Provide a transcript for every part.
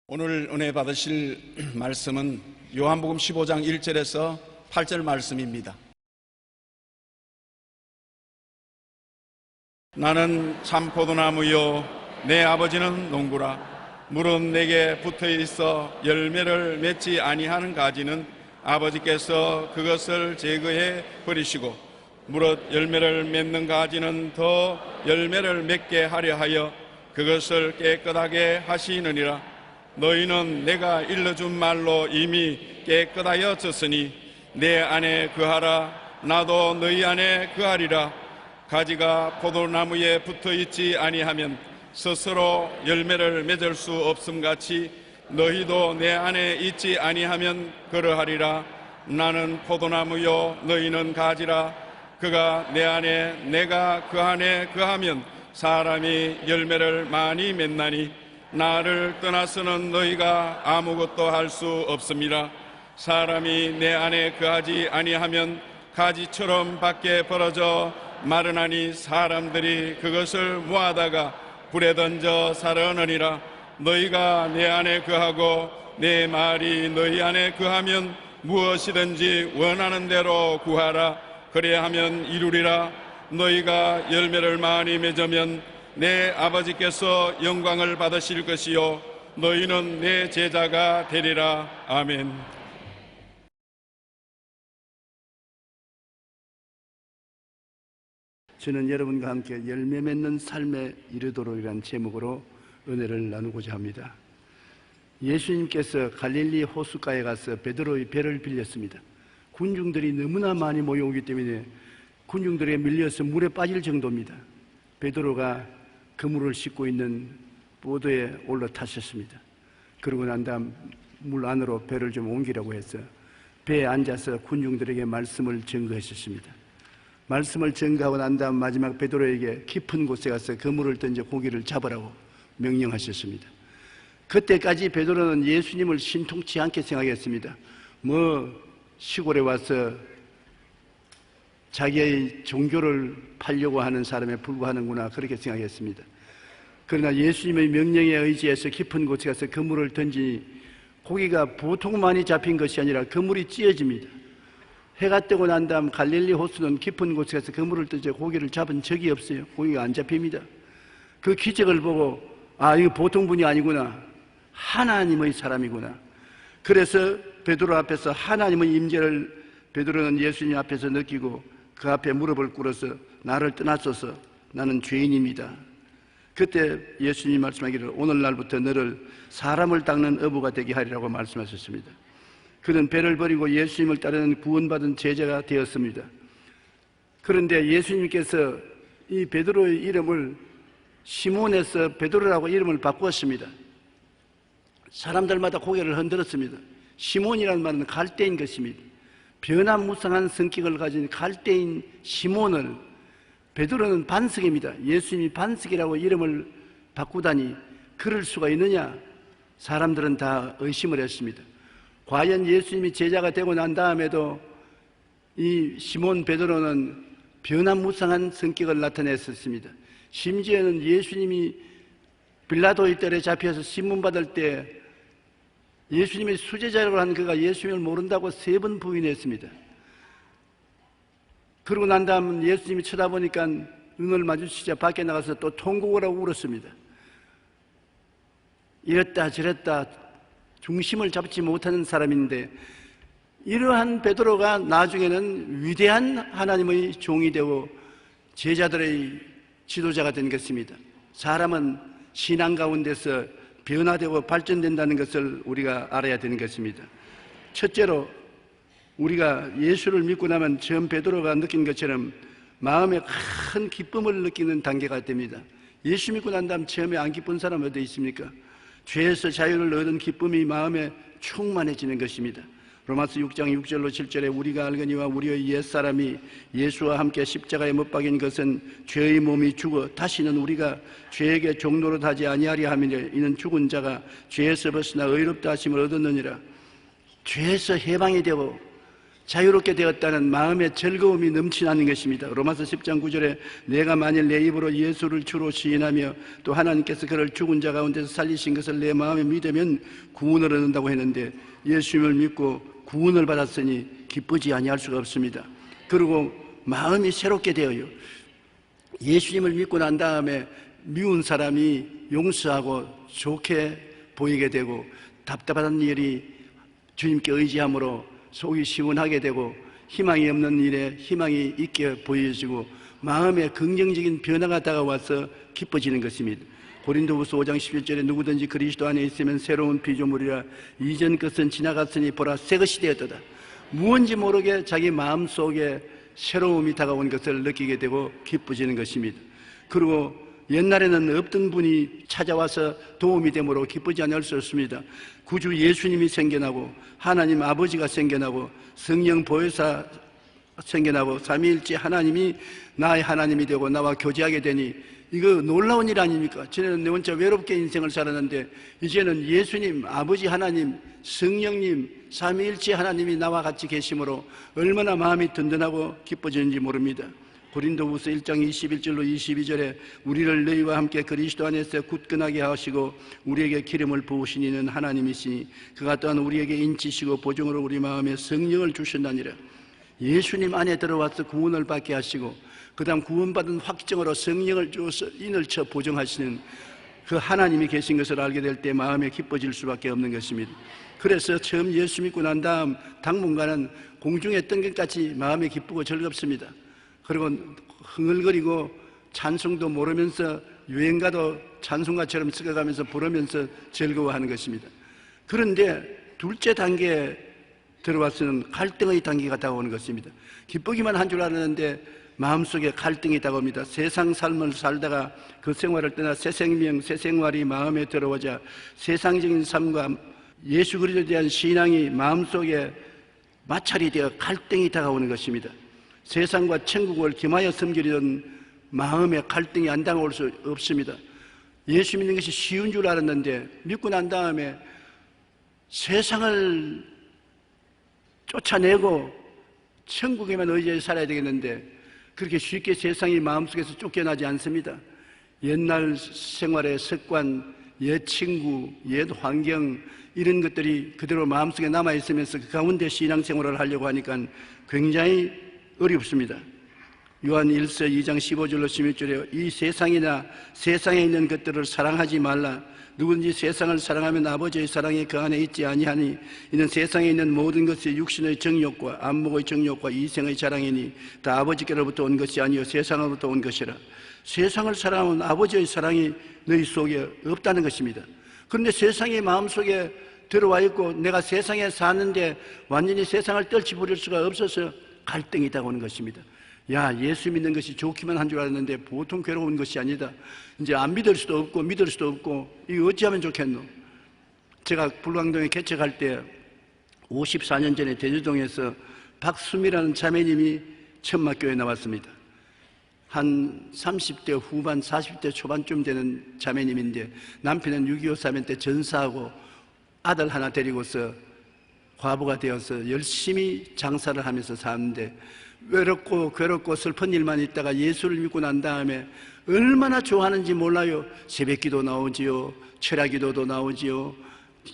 오늘 은혜 받으실 말씀은 요한복음 15장 1절에서 8절 말씀입니다. 나는 참 포도나무요 내 아버지는 농부라. 무릇 내게 붙어있어 열매를 맺지 아니하는 가지는 아버지께서 그것을 제거해 버리시고, 무릇 열매를 맺는 가지는 더 열매를 맺게 하려 하여 그것을 깨끗하게 하시느니라. 너희는 내가 일러준 말로 이미 깨끗하여졌으니 내 안에 거하라. 나도 너희 안에 거하리라. 가지가 포도나무에 붙어있지 아니하면 스스로 열매를 맺을 수 없음같이 너희도 내 안에 있지 아니하면 그러하리라. 나는 포도나무요 너희는 가지라. 그가 내 안에 내가 그 안에 거하면 사람이 열매를 많이 맺나니 나를 떠나서는 너희가 아무것도 할 수 없습니다. 사람이 내 안에 거하지 아니하면 가지처럼 밖에 벌어져 마르나니 사람들이 그것을 모아다가 불에 던져 사르느니라. 너희가 내 안에 거하고 내 말이 너희 안에 거하면 무엇이든지 원하는 대로 구하라. 그래야하면 이루리라. 너희가 열매를 많이 맺으면 내 아버지께서 영광을 받으실 것이요 너희는 내 제자가 되리라. 아멘. 저는 여러분과 함께 열매 맺는 삶에 이르도록이라는 제목으로 은혜를 나누고자 합니다. 예수님께서 갈릴리 호숫가에 가서 베드로의 배를 빌렸습니다. 군중들이 너무나 많이 모여오기 때문에 군중들에 밀려서 물에 빠질 정도입니다. 베드로가 그물을 싣고 있는 보도에 올라타셨습니다. 그러고 난 다음 물 안으로 배를 좀 옮기라고 해서 배에 앉아서 군중들에게 말씀을 전거하셨습니다. 말씀을 전가하고 난 다음 마지막 베드로에게 깊은 곳에 가서 그물을 던져 고기를 잡으라고 명령하셨습니다. 그때까지 베드로는 예수님을 신통치 않게 생각했습니다. 시골에 와서 자기의 종교를 팔려고 하는 사람에 불과하는구나, 그렇게 생각했습니다. 그러나 예수님의 명령에 의지해서 깊은 곳에 가서 그물을 던지니 고기가 보통 많이 잡힌 것이 아니라 그물이 찢어집니다. 해가 뜨고 난 다음 갈릴리 호수는 깊은 곳에 가서 그물을 던져 고기를 잡은 적이 없어요. 고기가 안 잡힙니다. 그 기적을 보고 이거 보통 분이 아니구나, 하나님의 사람이구나. 그래서 베드로 앞에서 하나님의 임재를 베드로는 예수님 앞에서 느끼고 그 앞에 무릎을 꿇어서 나를 떠나소서, 나는 죄인입니다. 그때 예수님 말씀하기를 오늘날부터 너를 사람을 닦는 어부가 되게 하리라고 말씀하셨습니다. 그는 배를 버리고 예수님을 따르는 구원받은 제자가 되었습니다. 그런데 예수님께서 이 베드로의 이름을 시몬에서 베드로라고 이름을 바꾸었습니다. 사람들마다 고개를 흔들었습니다. 시몬이라는 말은 갈대인 것입니다. 변화무쌍한 성격을 가진 갈대인 시몬을, 베드로는 반석입니다. 예수님이 반석이라고 이름을 바꾸다니 그럴 수가 있느냐? 사람들은 다 의심을 했습니다. 과연 예수님이 제자가 되고 난 다음에도 이 시몬 베드로는 변화무쌍한 성격을 나타냈었습니다. 심지어는 예수님이 빌라도의 뜰에 잡혀서 신문받을 때 예수님의 수제자라고 한 그가 예수님을 모른다고 3번 부인했습니다. 그러고 난 다음 예수님이 쳐다보니까 눈을 마주치자 밖에 나가서 또 통곡을 하고 울었습니다. 이랬다 저랬다 중심을 잡지 못하는 사람인데, 이러한 베드로가 나중에는 위대한 하나님의 종이 되고 제자들의 지도자가 된 것입니다. 사람은 신앙 가운데서 변화되고 발전된다는 것을 우리가 알아야 되는 것입니다. 첫째로 우리가 예수를 믿고 나면 처음 베드로가 느낀 것처럼 마음에 큰 기쁨을 느끼는 단계가 됩니다. 예수 믿고 난 다음 처음에 안 기쁜 사람 어디 있습니까? 죄에서 자유를 얻은 기쁨이 마음에 충만해지는 것입니다. 로마서 6장 6절로 7절에 우리가 알거니와 우리의 옛사람이 예수와 함께 십자가에 못 박인 것은 죄의 몸이 죽어 다시는 우리가 죄에게 종노릇하지 아니하리 하미니 이는 죽은 자가 죄에서 벗어나 의롭다 하심을 얻었느니라. 죄에서 해방이 되고 자유롭게 되었다는 마음의 즐거움이 넘치는 것입니다. 로마서 10장 9절에 내가 만일 내 입으로 예수를 주로 시인하며 또 하나님께서 그를 죽은 자 가운데서 살리신 것을 내 마음에 믿으면 구원을 얻는다고 했는데, 예수님을 믿고 구원을 받았으니 기쁘지 아니할 수가 없습니다. 그리고 마음이 새롭게 되어요. 예수님을 믿고 난 다음에 미운 사람이 용서하고 좋게 보이게 되고, 답답한 일이 주님께 의지함으로 속이 시원하게 되고, 희망이 없는 일에 희망이 있게 보여지고, 마음에 긍정적인 변화가 다가와서 기뻐지는 것입니다. 고린도후서 5장 11절에 누구든지 그리스도 안에 있으면 새로운 피조물이라 이전 것은 지나갔으니 보라 새 것이 되었도다. 무언지 모르게 자기 마음속에 새로움이 다가온 것을 느끼게 되고 기뻐지는 것입니다. 그리고 옛날에는 없던 분이 찾아와서 도움이 되므로 기쁘지 않을 수 없습니다. 구주 예수님이 생겨나고, 하나님 아버지가 생겨나고, 성령 보혜사 생겨나고, 삼위일체 하나님이 나의 하나님이 되고 나와 교제하게 되니 이거 놀라운 일 아닙니까? 전에는 내 혼자 외롭게 인생을 살았는데 이제는 예수님, 아버지 하나님, 성령님, 삼위일체 하나님이 나와 같이 계심으로 얼마나 마음이 든든하고 기뻐지는지 모릅니다. 고린도후서 1장 21절로 22절에 우리를 너희와 함께 그리스도 안에서 굳건하게 하시고 우리에게 기름을 부으신 이는 하나님이시니 그가 또한 우리에게 인치시고 보증으로 우리 마음에 성령을 주신다니라. 예수님 안에 들어와서 구원을 받게 하시고 그 다음 구원받은 확정으로 성령을 주어서 인을 쳐 보증하시는 그 하나님이 계신 것을 알게 될 때 마음에 기뻐질 수밖에 없는 것입니다. 그래서 처음 예수 믿고 난 다음 당분간은 공중에 뜬 것같이 마음이 기쁘고 즐겁습니다. 그리고 흥얼거리고 찬송도 모르면서 유행가도 찬송가처럼 섞어가면서 부르면서 즐거워하는 것입니다. 그런데 둘째 단계에 들어와서는 갈등의 단계가 다가오는 것입니다. 기쁘기만 한 줄 알았는데 마음속에 갈등이 다가옵니다. 세상 삶을 살다가 그 생활을 떠나 새 생명, 새 생활이 마음에 들어오자 세상적인 삶과 예수 그리스도에 대한 신앙이 마음속에 마찰이 되어 갈등이 다가오는 것입니다. 세상과 천국을 겸하여 섬기려던 마음의 갈등이 안 다가올 수 없습니다. 예수 믿는 것이 쉬운 줄 알았는데 믿고 난 다음에 세상을 쫓아내고 천국에만 의지해 살아야 되겠는데 그렇게 쉽게 세상이 마음속에서 쫓겨나지 않습니다. 옛날 생활의 습관, 옛 친구, 옛 환경 이런 것들이 그대로 마음속에 남아있으면서 그 가운데 신앙생활을 하려고 하니까 굉장히 어렵습니다. 요한 1서 2장 15절로 16절에 이 세상이나 세상에 있는 것들을 사랑하지 말라. 누구든지 세상을 사랑하면 아버지의 사랑이 그 안에 있지 아니하니 이는 세상에 있는 모든 것이 육신의 정욕과 안목의 정욕과 이생의 자랑이니 다 아버지께로부터 온 것이 아니요 세상으로부터 온 것이라. 세상을 사랑하면 아버지의 사랑이 너희 속에 없다는 것입니다. 그런데 세상이 마음속에 들어와 있고 내가 세상에 사는데 완전히 세상을 떨치버릴 수가 없어서 갈등이 다가오는 것입니다. 야, 예수 믿는 것이 좋기만 한 줄 알았는데 보통 괴로운 것이 아니다. 이제 안 믿을 수도 없고 믿을 수도 없고 이거 어찌하면 좋겠노? 제가 불광동에 개척할 때 54년 전에 대주동에서 박수미라는 자매님이 천막교회에 나왔습니다. 한 30대 후반 40대 초반쯤 되는 자매님인데 남편은 6.25 사변 때 전사하고 아들 하나 데리고서 과부가 되어서 열심히 장사를 하면서 사는데 외롭고 괴롭고 슬픈 일만 있다가 예수를 믿고 난 다음에 얼마나 좋아하는지 몰라요. 새벽기도 나오지요, 철야기도도 나오지요,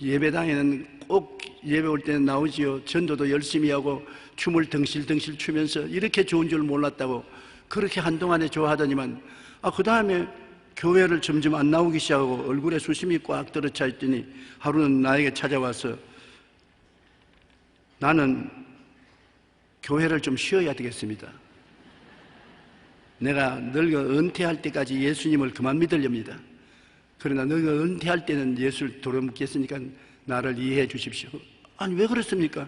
예배당에는 꼭 예배 올 때는 나오지요, 전도도 열심히 하고 춤을 덩실덩실 추면서 이렇게 좋은 줄 몰랐다고 그렇게 한동안에 좋아하더니만 그 다음에 교회를 점점 안 나오기 시작하고 얼굴에 수심이 꽉 들어차 있더니 하루는 나에게 찾아와서 나는 교회를 좀 쉬어야 되겠습니다. 내가 늙어 은퇴할 때까지 예수님을 그만 믿으렵니다. 그러나 너가 은퇴할 때는 예수를 돌아묻겠으니까 나를 이해해 주십시오. 아니 왜 그렇습니까?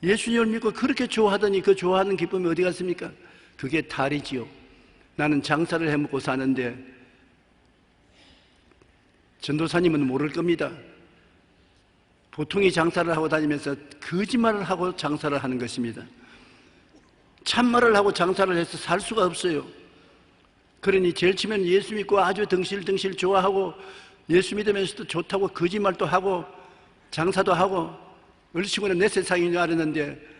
예수님을 믿고 그렇게 좋아하더니 그 좋아하는 기쁨이 어디 갔습니까? 그게 탈이지요. 나는 장사를 해먹고 사는데 전도사님은 모를 겁니다. 보통이 장사를 하고 다니면서 거짓말을 하고 장사를 하는 것입니다. 참말을 하고 장사를 해서 살 수가 없어요. 그러니 제일 치면 예수 믿고 아주 덩실덩실 좋아하고 예수 믿으면서도 좋다고 거짓말도 하고 장사도 하고 얼씨구나 내 세상인 줄 알았는데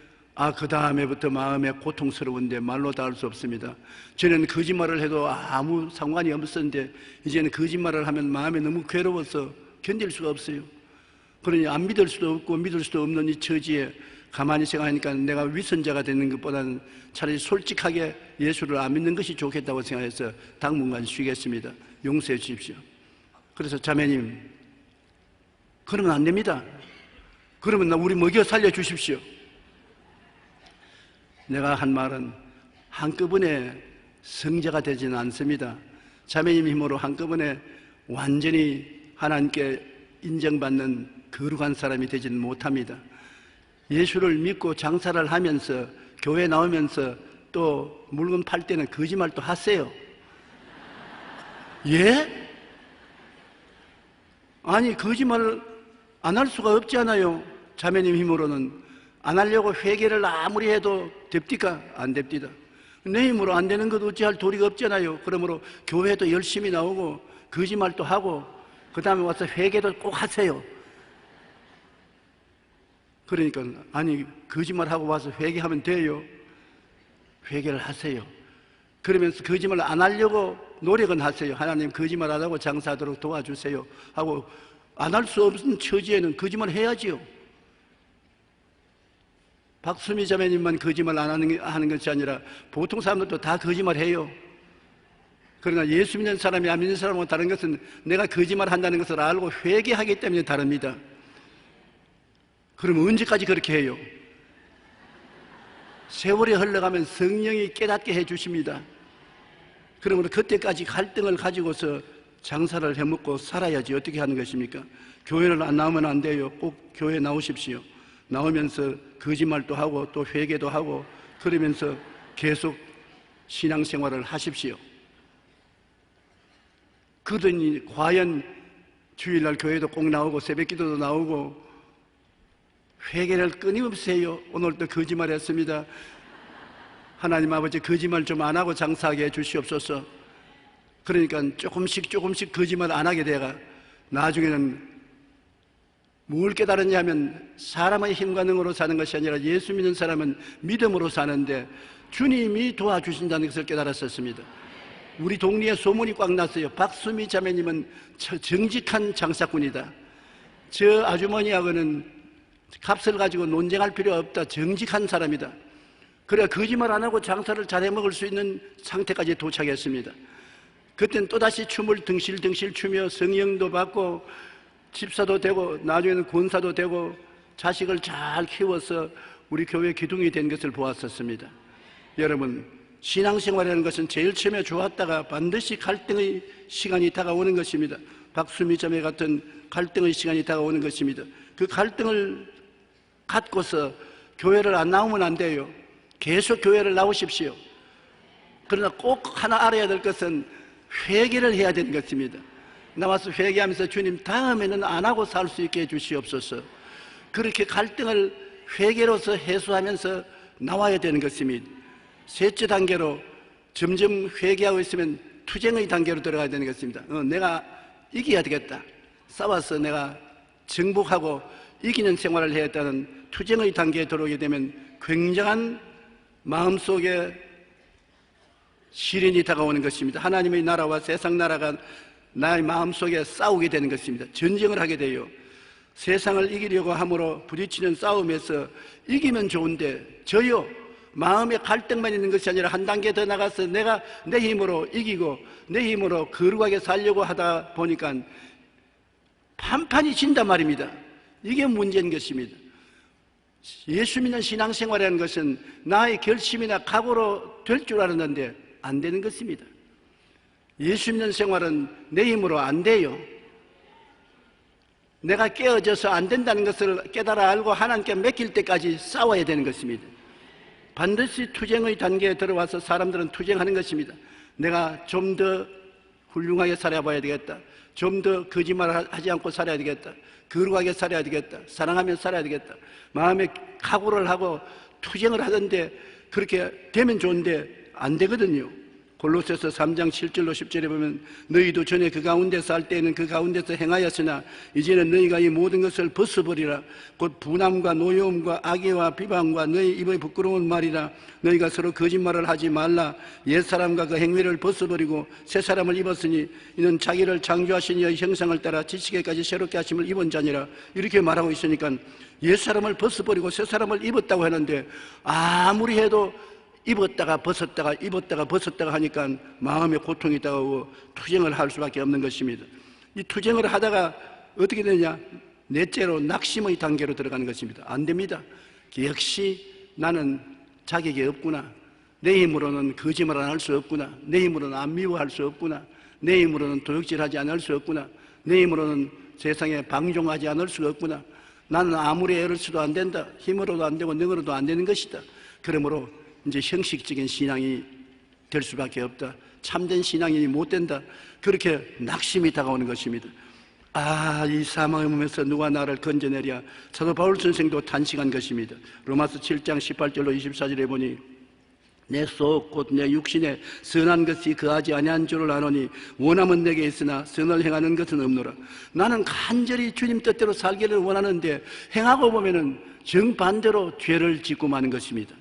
그 다음에부터 마음에 고통스러운데 말로 다 할 수 없습니다. 저는 거짓말을 해도 아무 상관이 없었는데 이제는 거짓말을 하면 마음에 너무 괴로워서 견딜 수가 없어요. 그러니 안 믿을 수도 없고 믿을 수도 없는 이 처지에 가만히 생각하니까 내가 위선자가 되는 것보다는 차라리 솔직하게 예수를 안 믿는 것이 좋겠다고 생각해서 당분간 쉬겠습니다. 용서해 주십시오. 그래서 자매님, 그러면 안 됩니다. 그러면 우리 먹여 살려 주십시오. 내가 한 말은 한꺼번에 성자가 되지는 않습니다. 자매님 힘으로 한꺼번에 완전히 하나님께 인정받는 거룩한 사람이 되지는 못합니다. 예수를 믿고 장사를 하면서 교회 나오면서 또 물건 팔 때는 거짓말도 하세요. 예? 아니 거짓말 안 할 수가 없잖아요. 자매님 힘으로는 안 하려고 회개를 아무리 해도 됩니까? 안 됩니다. 내 힘으로 안 되는 것 어찌할 도리가 없잖아요. 그러므로 교회도 열심히 나오고 거짓말도 하고 그 다음에 와서 회개도 꼭 하세요. 그러니까 아니 거짓말하고 와서 회개하면 돼요. 회개를 하세요. 그러면서 거짓말 안 하려고 노력은 하세요. 하나님 거짓말 안 하고 장사하도록 도와주세요 하고 안 할 수 없는 처지에는 거짓말 해야지요. 박수미 자매님만 거짓말 안 하는 것이 아니라 보통 사람들도 다 거짓말 해요. 그러나 예수 믿는 사람이 안 믿는 사람하고 다른 것은 내가 거짓말 한다는 것을 알고 회개하기 때문에 다릅니다. 그럼 언제까지 그렇게 해요? 세월이 흘러가면 성령이 깨닫게 해 주십니다. 그러므로 그때까지 갈등을 가지고서 장사를 해먹고 살아야지 어떻게 하는 것입니까? 교회를 안 나오면 안 돼요. 꼭 교회 나오십시오. 나오면서 거짓말도 하고 또 회개도 하고 그러면서 계속 신앙생활을 하십시오. 그러더니 과연 주일날 교회도 꼭 나오고 새벽기도도 나오고 회개를 끊임없이 해요. 오늘도 거짓말했습니다. 하나님 아버지 거짓말 좀 안 하고 장사하게 해 주시옵소서. 그러니까 조금씩 거짓말 안 하게 돼가 나중에는 뭘 깨달았냐면 사람의 힘과 능으로 사는 것이 아니라 예수 믿는 사람은 믿음으로 사는데 주님이 도와주신다는 것을 깨달았었습니다. 우리 동리에 소문이 꽉 났어요. 박수미 자매님은 정직한 장사꾼이다. 저 아주머니하고는 값을 가지고 논쟁할 필요 없다. 정직한 사람이다. 그래야 거짓말 안 하고 장사를 잘 해먹을 수 있는 상태까지 도착했습니다. 그때는 또다시 춤을 덩실덩실 추며 성령도 받고 집사도 되고 나중에는 권사도 되고 자식을 잘 키워서 우리 교회 기둥이 된 것을 보았었습니다. 여러분, 신앙생활이라는 것은 제일 처음에 좋았다가 반드시 갈등의 시간이 다가오는 것입니다. 박수미 자매 같은 갈등의 시간이 다가오는 것입니다. 그 갈등을 갖고서 교회를 안 나오면 안 돼요. 계속 교회를 나오십시오. 그러나 꼭 하나 알아야 될 것은 회개를 해야 되는 것입니다. 나와서 회개하면서 주님 다음에는 안 하고 살 수 있게 해주시옵소서. 그렇게 갈등을 회개로서 해소하면서 나와야 되는 것입니다. 셋째 단계로 점점 회개하고 있으면 투쟁의 단계로 들어가야 되는 것입니다. 내가 이겨야 되겠다. 싸워서 내가 정복하고 이기는 생활을 해야겠다는 투쟁의 단계에 들어오게 되면 굉장한 마음속에 시련이 다가오는 것입니다. 하나님의 나라와 세상 나라가 나의 마음속에 싸우게 되는 것입니다. 전쟁을 하게 돼요. 세상을 이기려고 함으로 부딪히는 싸움에서 이기면 좋은데 저요 마음에 갈등만 있는 것이 아니라 한 단계 더 나가서 내가 내 힘으로 이기고 내 힘으로 거룩하게 살려고 하다 보니까 판판이 진단 말입니다. 이게 문제인 것입니다. 예수 믿는 신앙생활이라는 것은 나의 결심이나 각오로 될 줄 알았는데 안 되는 것입니다. 예수 믿는 생활은 내 힘으로 안 돼요. 내가 깨어져서 안 된다는 것을 깨달아 알고 하나님께 맡길 때까지 싸워야 되는 것입니다. 반드시 투쟁의 단계에 들어와서 사람들은 투쟁하는 것입니다. 내가 좀 더 훌륭하게 살아봐야 되겠다. 좀 더 거짓말 하지 않고 살아야 되겠다. 거룩하게 살아야 되겠다. 사랑하며 살아야 되겠다. 마음에 각오를 하고 투쟁을 하던데 그렇게 되면 좋은데 안 되거든요. 골로새서 3장 7절로 10절에 보면 너희도 전에 그 가운데서 할 때에는 그 가운데서 행하였으나 이제는 너희가 이 모든 것을 벗어버리라. 곧 분함과 노여움과 악의와 비방과 너희 입의 부끄러운 말이라. 너희가 서로 거짓말을 하지 말라. 옛사람과 그 행위를 벗어버리고 새사람을 입었으니 이는 자기를 창조하신 이의 형상을 따라 지식에까지 새롭게 하심을 입은 자니라. 이렇게 말하고 있으니까 옛사람을 벗어버리고 새사람을 입었다고 하는데 아무리 해도 입었다가 벗었다가 입었다가 벗었다가 하니까 마음의 고통이 있다고 투쟁을 할 수밖에 없는 것입니다. 이 투쟁을 하다가 어떻게 되냐? 넷째로 낙심의 단계로 들어가는 것입니다. 안 됩니다. 역시 나는 자격이 없구나. 내 힘으로는 거짓말 안 할 수 없구나. 내 힘으로는 안 미워할 수 없구나. 내 힘으로는 도둑질하지 않을 수 없구나. 내 힘으로는 세상에 방종하지 않을 수 없구나. 나는 아무리 애를 써도 안 된다. 힘으로도 안 되고 능으로도 안 되는 것이다. 그러므로 이제 형식적인 신앙이 될 수밖에 없다. 참된 신앙이 못 된다. 그렇게 낙심이 다가오는 것입니다. 이 사망의 몸에서 누가 나를 건져내랴. 사도 바울 선생도 탄식한 것입니다. 로마서 7장 18절로 24절에 보니 내 속 곧 내 육신에 선한 것이 거하지 아니한 줄을 아노니 원함은 내게 있으나 선을 행하는 것은 없노라. 나는 간절히 주님 뜻대로 살기를 원하는데 행하고 보면은 정반대로 죄를 짓고 마는 것입니다.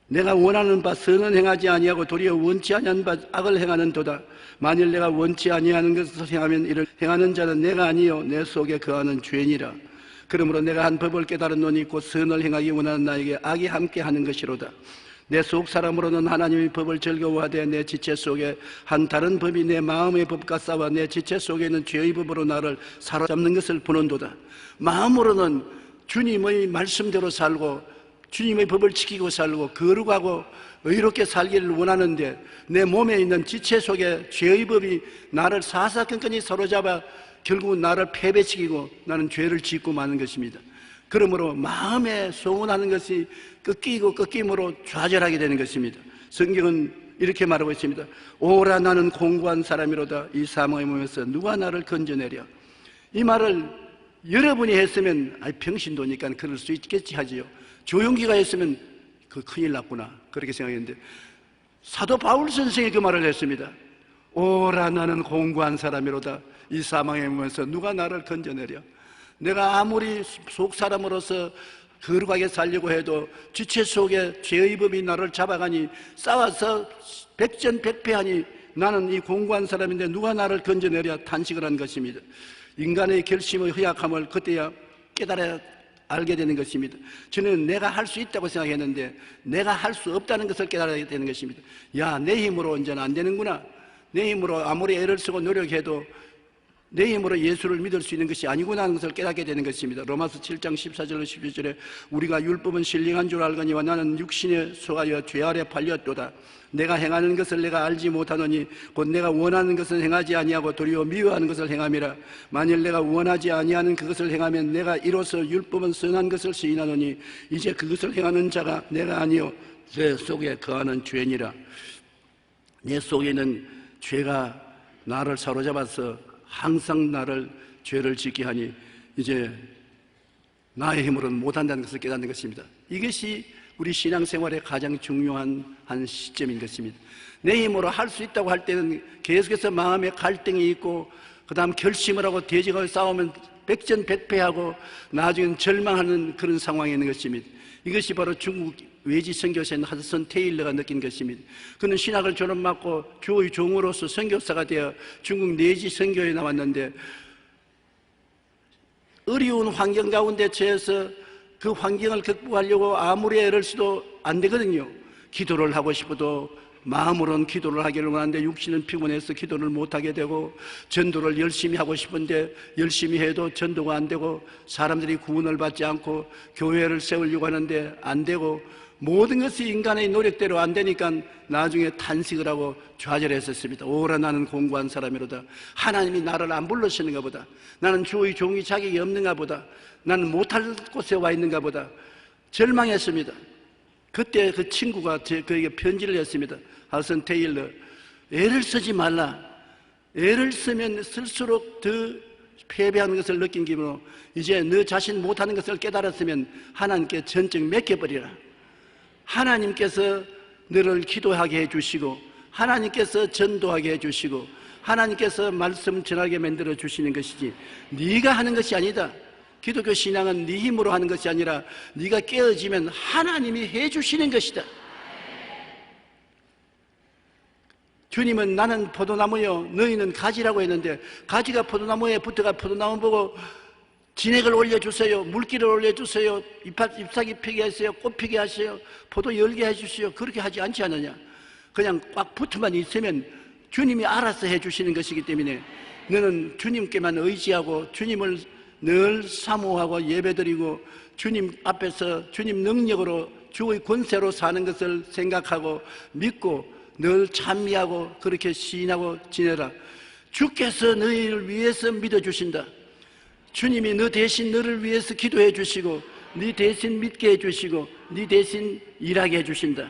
내가 원하는 바 선은 행하지 아니하고 도리어 원치 아니한 바 악을 행하는 도다. 만일 내가 원치 아니하는 것을 행하면 이를 행하는 자는 내가 아니요 내 속에 거하는 죄니라. 그러므로 내가 한 법을 깨달은 곧 선을 행하기 원하는 나에게 악이 함께 하는 것이로다. 내 속 사람으로는 하나님의 법을 즐거워하되 내 지체 속에 한 다른 법이 내 마음의 법과 싸워 내 지체 속에 있는 죄의 법으로 나를 사로잡는 것을 보는도다. 마음으로는 주님의 말씀대로 살고 주님의 법을 지키고 살고 거룩하고 의롭게 살기를 원하는데 내 몸에 있는 지체 속에 죄의 법이 나를 사사건건히 사로잡아 결국은 나를 패배시키고 나는 죄를 짓고 마는 것입니다. 그러므로 마음에 소원하는 것이 꺾이고 꺾임으로 좌절하게 되는 것입니다. 성경은 이렇게 말하고 있습니다. 오라 나는 공고한 사람이로다. 이 사망의 몸에서 누가 나를 건져내랴. 이 말을 여러분이 했으면 병신도니까 그럴 수 있겠지 하지요. 조용기가 했으면 큰일 났구나 그렇게 생각했는데 사도 바울 선생이 그 말을 했습니다. 오라 나는 공고한 사람이로다. 이 사망의 몸에서 누가 나를 건져내랴. 내가 아무리 속 사람으로서 거룩하게 살려고 해도 지체 속에 죄의 법이 나를 잡아가니 싸워서 백전백패하니 나는 이 공고한 사람인데 누가 나를 건져내랴 탄식을 한 것입니다. 인간의 결심의 허약함을 그때야 깨달아야 알게 되는 것입니다. 저는 내가 할 수 있다고 생각했는데 내가 할 수 없다는 것을 깨달아야 되는 것입니다. 내 힘으로 이제는 안 되는구나. 내 힘으로 아무리 애를 쓰고 노력해도 내 힘으로 예수를 믿을 수 있는 것이 아니구나 하는 것을 깨닫게 되는 것입니다. 로마서 7장 14절로 15절에 우리가 율법은 신령한 줄 알거니와 나는 육신에 속하여 죄 아래 팔렸도다. 내가 행하는 것을 내가 알지 못하노니 곧 내가 원하는 것은 행하지 아니하고 도리어 미워하는 것을 행함이라. 만일 내가 원하지 아니하는 그것을 행하면 내가 이로써 율법은 선한 것을 시인하노니 이제 그것을 행하는 자가 내가 아니요 내 속에 거하는 죄니라. 내 속에 있는 죄가 나를 사로잡아서 항상 나를 죄를 짓게 하니 이제 나의 힘으로는 못한다는 것을 깨닫는 것입니다. 이것이 우리 신앙생활의 가장 중요한 한 시점인 것입니다. 내 힘으로 할 수 있다고 할 때는 계속해서 마음에 갈등이 있고 그 다음 결심을 하고 대적하고 싸우면 백전백패하고 나중에는 절망하는 그런 상황이 있는 것입니다. 이것이 바로 중국 외지 선교사인 하드슨 테일러가 느낀 것입니다. 그는 신학을 졸업받고 교의 종으로서 선교사가 되어 중국 내지 선교에 나왔는데 어려운 환경 가운데 처해서 그 환경을 극복하려고 아무리 애를 써도 안 되거든요. 기도를 하고 싶어도 마음으로는 기도를 하기를 원하는데 육신은 피곤해서 기도를 못하게 되고 전도를 열심히 하고 싶은데 열심히 해도 전도가 안 되고 사람들이 구원을 받지 않고 교회를 세우려고 하는데 안 되고 모든 것이 인간의 노력대로 안 되니까 나중에 탄식을 하고 좌절했었습니다. 오라 나는 공고한 사람이로다. 하나님이 나를 안 불러시는가 보다. 나는 주의 종이 자격이 없는가 보다. 나는 못할 곳에 와 있는가 보다. 절망했습니다. 그때 그 친구가 그에게 편지를 했습니다. 하드슨 테일러, 애를 쓰지 말라. 애를 쓰면 쓸수록 더 패배하는 것을 느낀 기분으로 이제 너 자신 못하는 것을 깨달았으면 하나님께 전적 맡겨버리라. 하나님께서 너를 기도하게 해주시고 하나님께서 전도하게 해주시고 하나님께서 말씀 전하게 만들어 주시는 것이지 네가 하는 것이 아니다. 기독교 신앙은 네 힘으로 하는 것이 아니라 네가 깨어지면 하나님이 해주시는 것이다. 주님은 나는 포도나무요 너희는 가지라고 했는데 가지가 포도나무에 붙어가 포도나무 보고 진액을 올려주세요, 물기를 올려주세요, 잎사귀 피게 하세요, 꽃 피게 하세요, 포도 열게 해주세요. 그렇게 하지 않지 않느냐. 그냥 꽉 붙어만 있으면 주님이 알아서 해주시는 것이기 때문에 너는 주님께만 의지하고 주님을 늘 사모하고 예배드리고 주님 앞에서 주님 능력으로 주의 권세로 사는 것을 생각하고 믿고 늘 찬미하고 그렇게 시인하고 지내라. 주께서 너희를 위해서 믿어주신다. 주님이 너 대신 너를 위해서 기도해 주시고 네 대신 믿게 해주시고 네 대신 일하게 해주신다.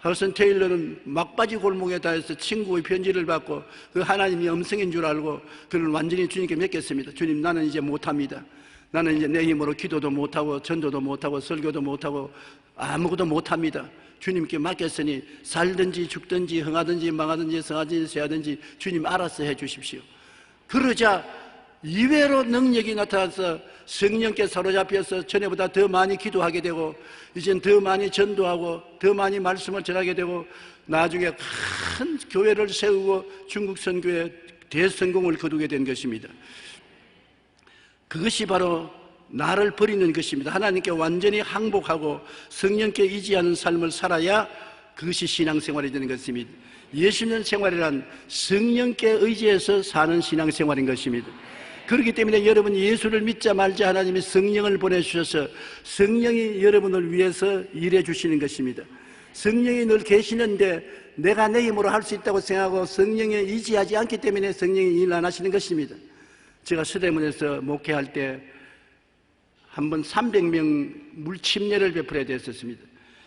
하드슨 테일러는 막바지 골목에 닿아서 친구의 편지를 받고 그 하나님이 음성인 줄 알고 그를 완전히 주님께 맡겼습니다. 주님, 나는 이제 못합니다. 나는 이제 내 힘으로 기도도 못하고 전도도 못하고 설교도 못하고 아무것도 못합니다. 주님께 맡겼으니 살든지 죽든지 흥하든지 망하든지 성하든지 쇠하든지 주님 알아서 해 주십시오. 그러자 이외로 능력이 나타나서 성령께 사로잡혀서 전에보다 더 많이 기도하게 되고 이젠 더 많이 전도하고 더 많이 말씀을 전하게 되고 나중에 큰 교회를 세우고 중국 선교에 대성공을 거두게 된 것입니다. 그것이 바로 나를 버리는 것입니다. 하나님께 완전히 항복하고 성령께 의지하는 삶을 살아야 그것이 신앙생활이 되는 것입니다. 예수 믿는 생활이란 성령께 의지해서 사는 신앙생활인 것입니다. 그렇기 때문에 여러분 예수를 믿자 말자 하나님이 성령을 보내주셔서 성령이 여러분을 위해서 일해 주시는 것입니다. 성령이 늘 계시는데 내가 내 힘으로 할 수 있다고 생각하고 성령에 의지하지 않기 때문에 성령이 일 안 하시는 것입니다. 제가 서대문에서 목회할 때 한 번 300명 물침례를 베풀어야 됐었습니다.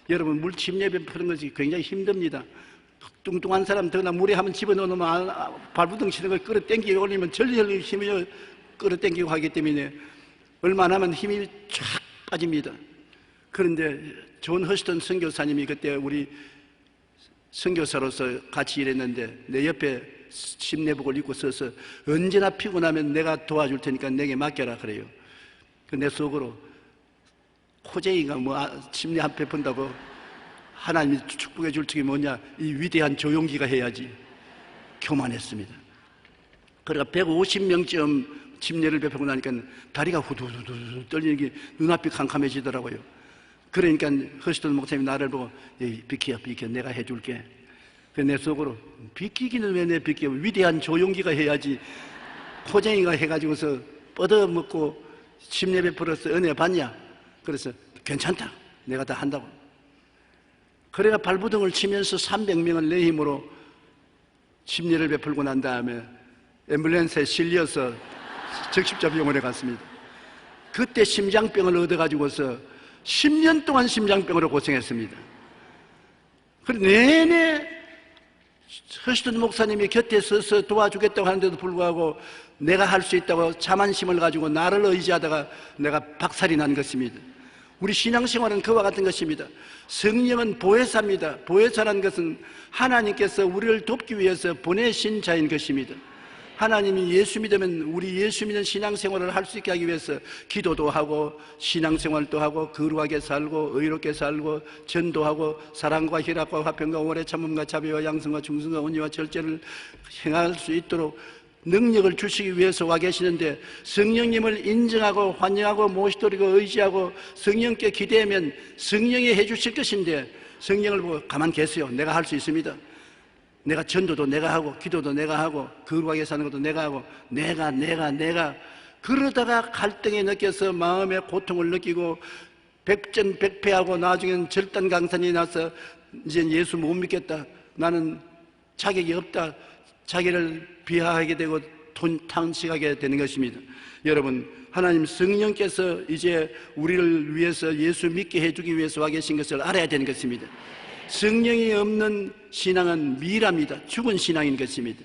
여러분 물침례 베푸는 것이 굉장히 힘듭니다. 뚱뚱한 사람 더나 물에 한번 집어넣으면 발부둥 치는 걸 끌어당기고 올리면 전력이 힘이 끌어당기고 하기 때문에 얼마 안 하면 힘이 쫙 빠집니다. 그런데 존 허스턴 선교사님이 그때 우리 선교사로서 같이 일했는데 내 옆에 침례복을 입고 서서 언제나 피곤하면 내가 도와줄 테니까 내게 맡겨라 그래요. 내 속으로 호재인가 침례 한 편 본다고 하나님이 축복해 줄 적이 뭐냐, 이 위대한 조용기가 해야지. 교만했습니다. 그러니까 150명쯤 침례를 베푸고 나니까 다리가 후두두두 떨리는 게 눈앞이 캄캄해지더라고요. 그러니까 허스턴 목사님이 나를 보고 비켜 내가 해줄게. 내 속으로 비키기는 왜 내 비켜, 위대한 조용기가 해야지. 호쟁이가 해가지고서 뻗어먹고 침례 베풀어서 은혜 받냐? 그래서 괜찮다, 내가 다 한다고. 그래가 발부둥을 치면서 300명을 내 힘으로 침례를 베풀고 난 다음에 앰뷸런스에 실려서 적십자 병원에 갔습니다. 그때 심장병을 얻어가지고서 10년 동안 심장병으로 고생했습니다. 그래서 내내 허스턴 목사님이 곁에 서서 도와주겠다고 하는데도 불구하고 내가 할 수 있다고 자만심을 가지고 나를 의지하다가 내가 박살이 난 것입니다. 우리 신앙생활은 그와 같은 것입니다. 성령은 보혜사입니다. 보혜사라는 것은 하나님께서 우리를 돕기 위해서 보내신 자인 것입니다. 하나님이 예수 믿으면 우리 예수 믿는 신앙생활을 할 수 있게 하기 위해서 기도도 하고 신앙생활도 하고 거룩하게 살고 의롭게 살고 전도하고 사랑과 희락과 화평과 오래 참음과 자비와 양성과 충성과 온유와 절제를 행할 수 있도록 능력을 주시기 위해서 와 계시는데 성령님을 인정하고 환영하고 모시도리고 의지하고 성령께 기대하면 성령이 해주실 것인데 성령을 보고 가만 계세요. 내가 할 수 있습니다. 내가 전도도 내가 하고 기도도 내가 하고 거룩하게 사는 것도 내가 하고 내가 그러다가 갈등에 느껴서 마음의 고통을 느끼고 백전백패하고 나중에는 절단강산이 나서 이제 예수 못 믿겠다, 나는 자격이 없다, 자기를 비하하게 되고 탄식하게 되는 것입니다. 여러분, 하나님 성령께서 이제 우리를 위해서 예수 믿게 해주기 위해서 와 계신 것을 알아야 되는 것입니다. 성령이 없는 신앙은 미랍니다. 죽은 신앙인 것입니다.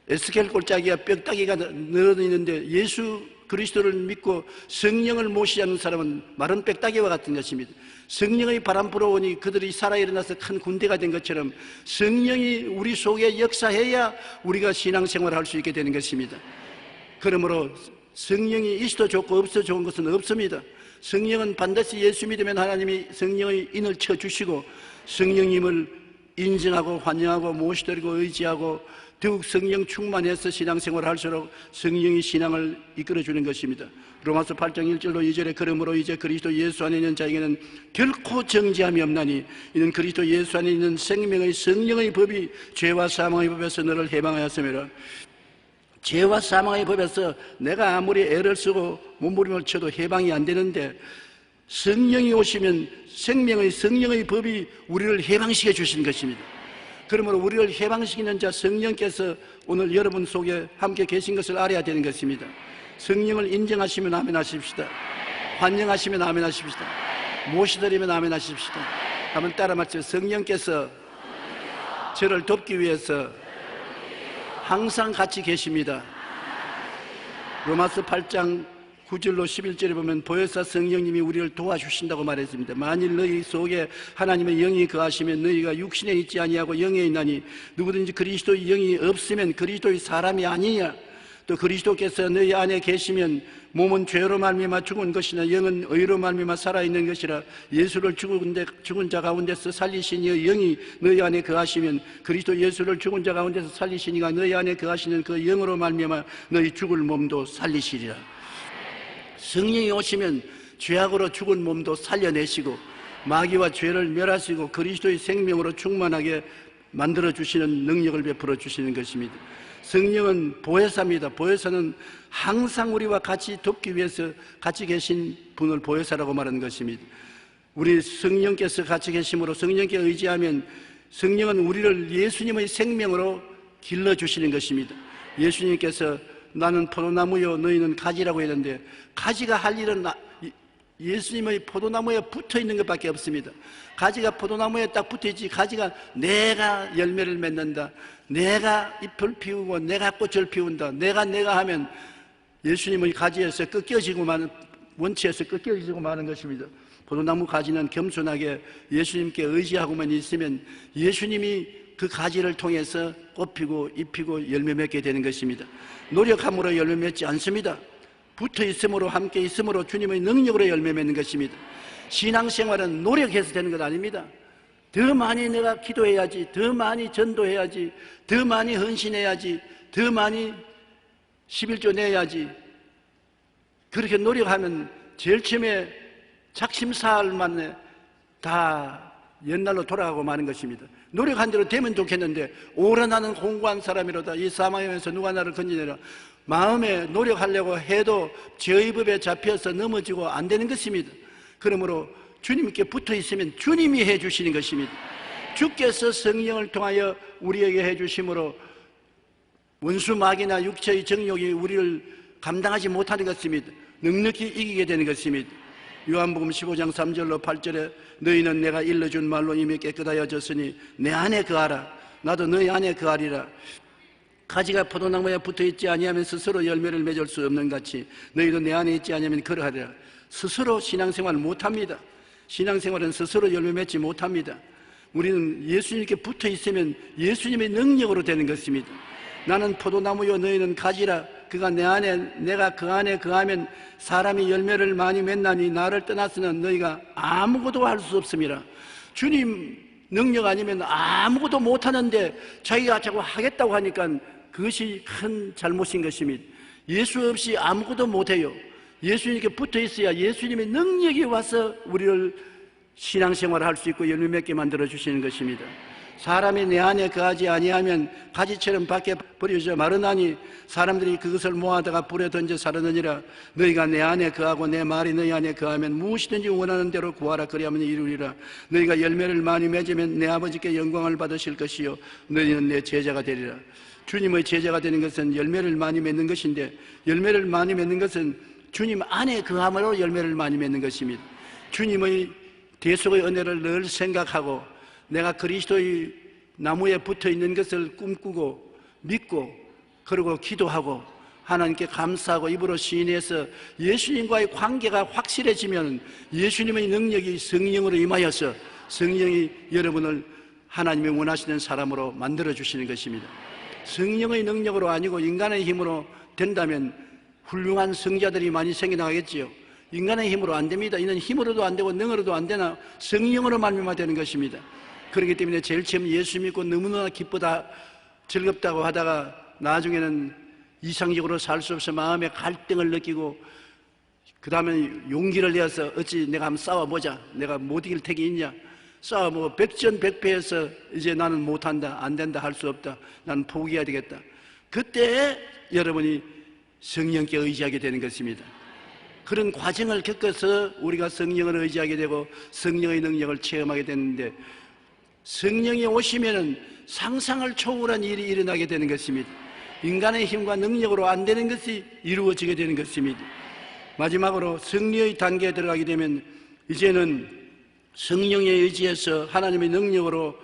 에스겔 골짜기가 뼈다귀가 늘어있는데 예수 그리스도를 믿고 성령을 모시지 않는 사람은 마른 빽따기와 같은 것입니다. 성령의 바람 불어오니 그들이 살아 일어나서 큰 군대가 된 것처럼 성령이 우리 속에 역사해야 우리가 신앙생활을 할 수 있게 되는 것입니다. 그러므로 성령이 있어도 좋고 없어도 좋은 것은 없습니다. 성령은 반드시 예수 믿으면 하나님이 성령의 인을 쳐주시고 성령님을 인정하고 환영하고 모시드리고 의지하고 더욱 성령 충만해서 신앙생활을 할수록 성령이 신앙을 이끌어주는 것입니다. 로마서 8장 1절로 2절에 그러므로 이제 그리스도 예수 안에 있는 자에게는 결코 정죄함이 없나니 이는 그리스도 예수 안에 있는 생명의 성령의 법이 죄와 사망의 법에서 너를 해방하였음이라. 죄와 사망의 법에서 내가 아무리 애를 쓰고 몸부림을 쳐도 해방이 안 되는데 성령이 오시면 생명의 성령의 법이 우리를 해방시켜 주신 것입니다. 그러므로 우리를 해방시키는 자 성령께서 오늘 여러분 속에 함께 계신 것을 알아야 되는 것입니다. 성령을 인정하시면 아멘 하십시다. 환영하시면 아멘 하십시다. 모시드리면 아멘 하십시다. 한번 따라 말씀. 성령께서 저를 돕기 위해서 항상 같이 계십니다. 로마서 8장 9절로 11절에 보면 보혜사 성령님이 우리를 도와주신다고 말했습니다. 만일 너희 속에 하나님의 영이 거하시면 너희가 육신에 있지 아니하고 영에 있나니 누구든지 그리스도의 영이 없으면 그리스도의 사람이 아니냐. 또 그리스도께서 너희 안에 계시면 몸은 죄로 말미암아 죽은 것이나 영은 의로 말미암아 살아있는 것이라. 예수를 죽은 자 가운데서 살리신 이의 영이 너희 안에 거하시면 그리스도 예수를 죽은 자 가운데서 살리신 이가 너희 안에 거하시는 그 영으로 말미암아 너희 죽을 몸도 살리시리라. 성령이 오시면 죄악으로 죽은 몸도 살려내시고 마귀와 죄를 멸하시고 그리스도의 생명으로 충만하게 만들어주시는 능력을 베풀어 주시는 것입니다. 성령은 보혜사입니다. 보혜사는 항상 우리와 같이 돕기 위해서 같이 계신 분을 보혜사라고 말하는 것입니다. 우리 성령께서 같이 계심으로 성령께 의지하면 성령은 우리를 예수님의 생명으로 길러주시는 것입니다. 예수님께서 나는 포도나무요 너희는 가지라고 했는데 가지가 할 일은 예수님의 포도나무에 붙어 있는 것밖에 없습니다. 가지가 포도나무에 딱 붙어 있지 가지가 내가 열매를 맺는다, 내가 잎을 피우고 내가 꽃을 피운다, 내가 하면 예수님의 가지에서 꺾여지고 마는, 원치에서 꺾여지고 마는 것입니다. 포도나무 가지는 겸손하게 예수님께 의지하고만 있으면 예수님이 그 가지를 통해서 꽃 피고 잎 피고 열매 맺게 되는 것입니다. 노력함으로 열매 맺지 않습니다. 붙어 있음으로 함께 있음으로 주님의 능력으로 열매 맺는 것입니다. 신앙생활은 노력해서 되는 것 아닙니다. 더 많이 내가 기도해야지, 더 많이 전도해야지, 더 많이 헌신해야지, 더 많이 11조 내야지. 그렇게 노력하면 제일 처음에 작심사할 만에 다 옛날로 돌아가고 마는 것입니다. 노력한 대로 되면 좋겠는데 오라 나는 공고한 사람이로다 이 사망에서 누가 나를 건지내라. 마음에 노력하려고 해도 죄의 법에 잡혀서 넘어지고 안 되는 것입니다. 그러므로 주님께 붙어 있으면 주님이 해 주시는 것입니다. 주께서 성령을 통하여 우리에게 해 주심으로 원수 마귀나 육체의 정욕이 우리를 감당하지 못하는 것입니다. 넉넉히 이기게 되는 것입니다. 요한복음 15장 3절로 8절에 너희는 내가 일러준 말로 이미 깨끗하여졌으니 내 안에 거하라. 나도 너희 안에 거하리라. 가지가 포도나무에 붙어있지 아니하면 스스로 열매를 맺을 수 없는 같이 너희도 내 안에 있지 아니하면 그러하리라. 스스로 신앙생활을 못합니다. 신앙생활은 스스로 열매 맺지 못합니다. 우리는 예수님께 붙어있으면 예수님의 능력으로 되는 것입니다. 나는 포도나무요 너희는 가지라. 그가 내 안에 내가 그 안에 거하면 사람이 열매를 많이 맺나니 나를 떠나서는 너희가 아무것도 할 수 없음이라. 주님 능력 아니면 아무것도 못하는데 자기가 자꾸 하겠다고 하니까 그것이 큰 잘못인 것입니다. 예수 없이 아무것도 못해요. 예수님께 붙어 있어야 예수님의 능력이 와서 우리를 신앙생활을 할 수 있고 열매 맺게 만들어 주시는 것입니다. 사람이 내 안에 거하지 아니하면 가지처럼 밖에 버려져 마르나니 사람들이 그것을 모아다가 불에 던져 사르느니라. 너희가 내 안에 거하고 내 말이 너희 안에 거하면 무엇이든지 원하는 대로 구하라 그리하면 이루리라. 너희가 열매를 많이 맺으면 내 아버지께 영광을 받으실 것이요 너희는 내 제자가 되리라. 주님의 제자가 되는 것은 열매를 많이 맺는 것인데 열매를 많이 맺는 것은 주님 안에 거함으로 열매를 많이 맺는 것입니다. 주님의 대속의 은혜를 늘 생각하고 내가 그리스도의 나무에 붙어 있는 것을 꿈꾸고 믿고 그리고 기도하고 하나님께 감사하고 입으로 시인해서 예수님과의 관계가 확실해지면 예수님의 능력이 성령으로 임하여서 성령이 여러분을 하나님이 원하시는 사람으로 만들어주시는 것입니다. 성령의 능력으로 아니고 인간의 힘으로 된다면 훌륭한 성자들이 많이 생겨나겠지요. 인간의 힘으로 안 됩니다. 이는 힘으로도 안 되고 능으로도 안 되나 성령으로 말미암아 되는 것입니다. 그렇기 때문에 제일 처음 예수 믿고 너무나 기쁘다 즐겁다고 하다가 나중에는 이상적으로 살 수 없어 마음에 갈등을 느끼고 그 다음에 용기를 내어서 어찌 내가 한번 싸워보자, 내가 못 이길 택이 있냐, 싸워 백전백패해서 이제 나는 못한다, 안 된다, 할 수 없다, 나는 포기해야 되겠다. 그때 여러분이 성령께 의지하게 되는 것입니다. 그런 과정을 겪어서 우리가 성령을 의지하게 되고 성령의 능력을 체험하게 되는데, 성령이 오시면은 상상을 초월한 일이 일어나게 되는 것입니다. 인간의 힘과 능력으로 안 되는 것이 이루어지게 되는 것입니다. 마지막으로 승리의 단계에 들어가게 되면 이제는 성령에 의지해서 하나님의 능력으로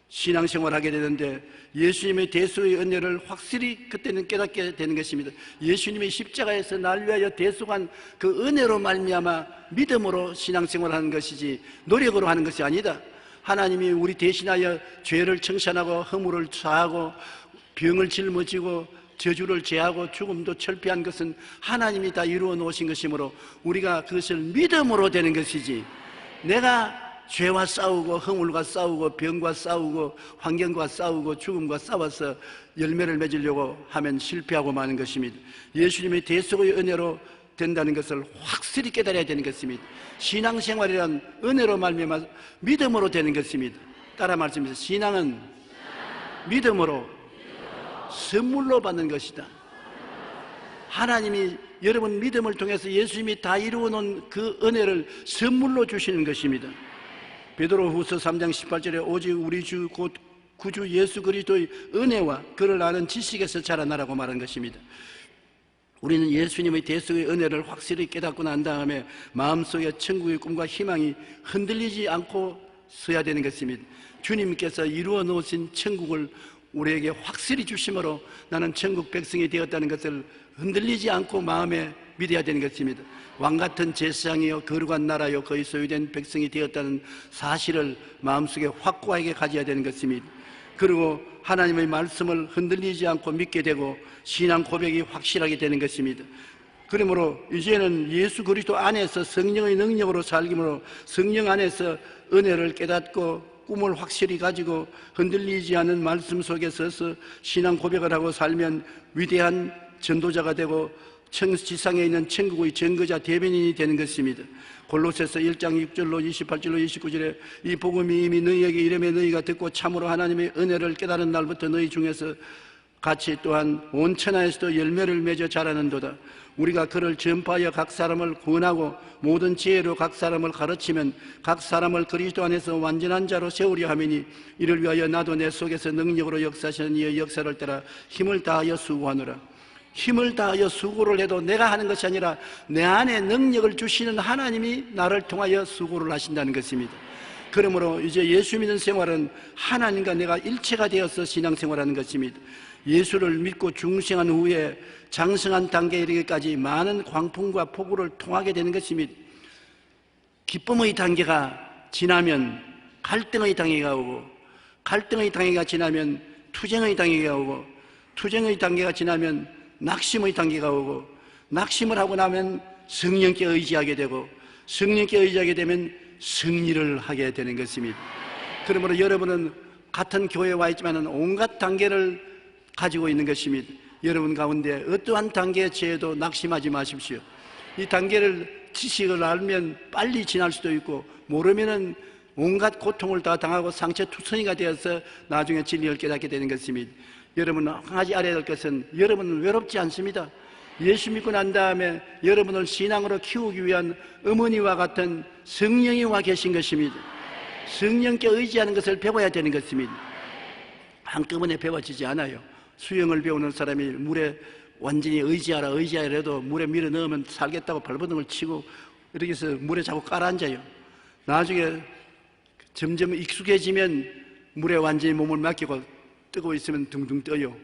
신앙생활을 하게 되는데, 예수님의 대속의 은혜를 확실히 그때는 깨닫게 되는 것입니다. 예수님의 십자가에서 날 위하여 대속한 그 은혜로 말미암아 믿음으로 신앙생활을 하는 것이지 노력으로 하는 것이 아니다. 하나님이 우리 대신하여 죄를 청산하고 허물을 사하고 병을 짊어지고 저주를 제하고 죽음도 철폐한 것은 하나님이 다 이루어 놓으신 것이므로 우리가 그것을 믿음으로 되는 것이지, 내가 죄와 싸우고 허물과 싸우고 병과 싸우고 환경과 싸우고 죽음과 싸워서 열매를 맺으려고 하면 실패하고 마는 것입니다. 예수님의 대속의 은혜로 된다는 것을 확실히 깨달아야 되는 것입니다. 신앙생활이란 은혜로 말미암아 믿음으로 되는 것입니다. 따라 말씀해서 신앙은 믿음으로 선물로 받는 것이다. 하나님이 여러분 믿음을 통해서 예수님이 다 이루어 놓은 그 은혜를 선물로 주시는 것입니다. 베드로후서 3장 18절에 오직 우리 주 곧 구주 예수 그리스도의 은혜와 그를 아는 지식에서 자라나라고 말한 것입니다. 우리는 예수님의 대속의 은혜를 확실히 깨닫고 난 다음에 마음속에 천국의 꿈과 희망이 흔들리지 않고 서야 되는 것입니다. 주님께서 이루어 놓으신 천국을 우리에게 확실히 주심으로 나는 천국 백성이 되었다는 것을 흔들리지 않고 마음에 믿어야 되는 것입니다. 왕같은 제사장이요 거룩한 나라요 거의 소유된 백성이 되었다는 사실을 마음속에 확고하게 가져야 되는 것입니다. 그리고 하나님의 말씀을 흔들리지 않고 믿게 되고 신앙 고백이 확실하게 되는 것입니다. 그러므로 이제는 예수 그리스도 안에서 성령의 능력으로 살기므로 성령 안에서 은혜를 깨닫고 꿈을 확실히 가지고 흔들리지 않은 말씀 속에 서서 신앙 고백을 하고 살면 위대한 전도자가 되고 지상에 있는 천국의 증거자 대변인이 되는 것입니다. 골로새서 1장 6절로 28절로 29절에 이 복음이 이미 너희에게 이름에 너희가 듣고 참으로 하나님의 은혜를 깨달은 날부터 너희 중에서 같이 또한 온 천하에서도 열매를 맺어 자라는도다. 우리가 그를 전파하여 각 사람을 구원하고 모든 지혜로 각 사람을 가르치면 각 사람을 그리스도 안에서 완전한 자로 세우려 함이니 이를 위하여 나도 내 속에서 능력으로 역사하시는 이의 역사를 따라 힘을 다하여 수고하노라. 힘을 다하여 수고를 해도 내가 하는 것이 아니라 내 안에 능력을 주시는 하나님이 나를 통하여 수고를 하신다는 것입니다. 그러므로 이제 예수 믿는 생활은 하나님과 내가 일체가 되어서 신앙생활하는 것입니다. 예수를 믿고 중생한 후에 장성한 단계에 이르기까지 많은 광풍과 폭우를 통하게 되는 것입니다. 기쁨의 단계가 지나면 갈등의 단계가 오고, 갈등의 단계가 지나면 투쟁의 단계가 오고, 투쟁의 단계가 지나면 낙심의 단계가 오고, 낙심을 하고 나면 성령께 의지하게 되고, 성령께 의지하게 되면 승리를 하게 되는 것입니다. 그러므로 여러분은 같은 교회에 와 있지만 온갖 단계를 가지고 있는 것입니다. 여러분 가운데 어떠한 단계에 처해도 낙심하지 마십시오. 이 단계를 지식을 알면 빨리 지날 수도 있고, 모르면은 온갖 고통을 다 당하고 상처투성이가 되어서 나중에 진리를 깨닫게 되는 것입니다. 여러분은 한 가지 알아야 될 것은 여러분은 외롭지 않습니다. 예수 믿고 난 다음에 여러분을 신앙으로 키우기 위한 어머니와 같은 성령이 와 계신 것입니다. 성령께 의지하는 것을 배워야 되는 것입니다. 한꺼번에 배워지지 않아요. 수영을 배우는 사람이 물에 완전히 의지하라 해도 물에 밀어 넣으면 살겠다고 발버둥을 치고 이렇게 해서 물에 자꾸 깔아앉아요. 나중에 점점 익숙해지면 물에 완전히 몸을 맡기고 뜨고 있으면 둥둥 떠요.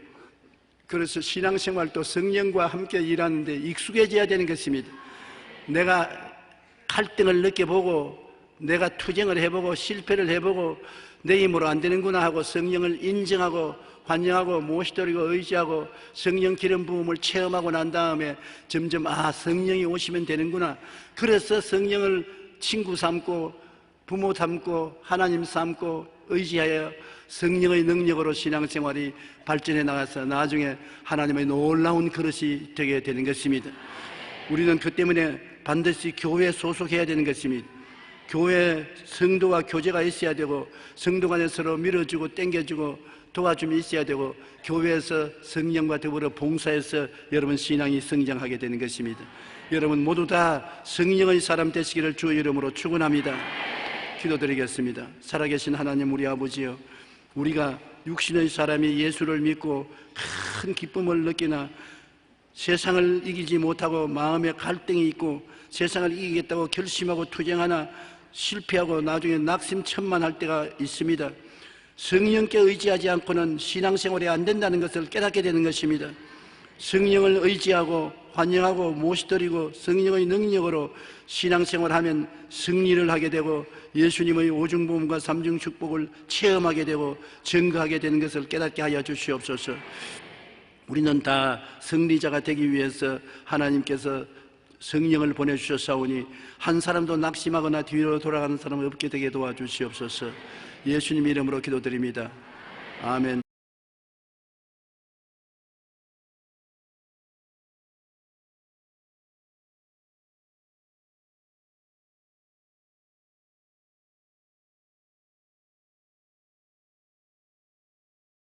그래서 신앙생활도 성령과 함께 일하는데 익숙해져야 되는 것입니다. 내가 갈등을 느껴보고 내가 투쟁을 해보고 실패를 해보고 내 힘으로 안 되는구나 하고 성령을 인정하고 환영하고 모시도리고 의지하고 성령 기름 부음을 체험하고 난 다음에 점점 성령이 오시면 되는구나. 그래서 성령을 친구 삼고 부모 삼고 하나님 삼고 의지하여 성령의 능력으로 신앙생활이 발전해 나가서 나중에 하나님의 놀라운 그릇이 되게 되는 것입니다. 우리는 그 때문에 반드시 교회에 소속해야 되는 것입니다. 교회 성도와 교제가 있어야 되고 성도 간에 서로 밀어주고 땡겨주고 도와줌이 있어야 되고 교회에서 성령과 더불어 봉사해서 여러분 신앙이 성장하게 되는 것입니다. 여러분 모두 다 성령의 사람 되시기를 주의 이름으로 축원합니다. 기도드리겠습니다. 살아계신 하나님 우리 아버지여, 우리가 육신의 사람이 예수를 믿고 큰 기쁨을 느끼나 세상을 이기지 못하고 마음에 갈등이 있고 세상을 이기겠다고 결심하고 투쟁하나 실패하고 나중에 낙심천만할 때가 있습니다. 성령께 의지하지 않고는 신앙생활이 안 된다는 것을 깨닫게 되는 것입니다. 성령을 의지하고 환영하고 모시드리고 성령의 능력으로 신앙생활하면 승리를 하게 되고 예수님의 오중보험과 삼중축복을 체험하게 되고 증거하게 되는 것을 깨닫게 하여 주시옵소서. 우리는 다 승리자가 되기 위해서 하나님께서 성령을 보내주셨사오니 한 사람도 낙심하거나 뒤로 돌아가는 사람 없게 되게 도와주시옵소서. 예수님 이름으로 기도드립니다. 아멘.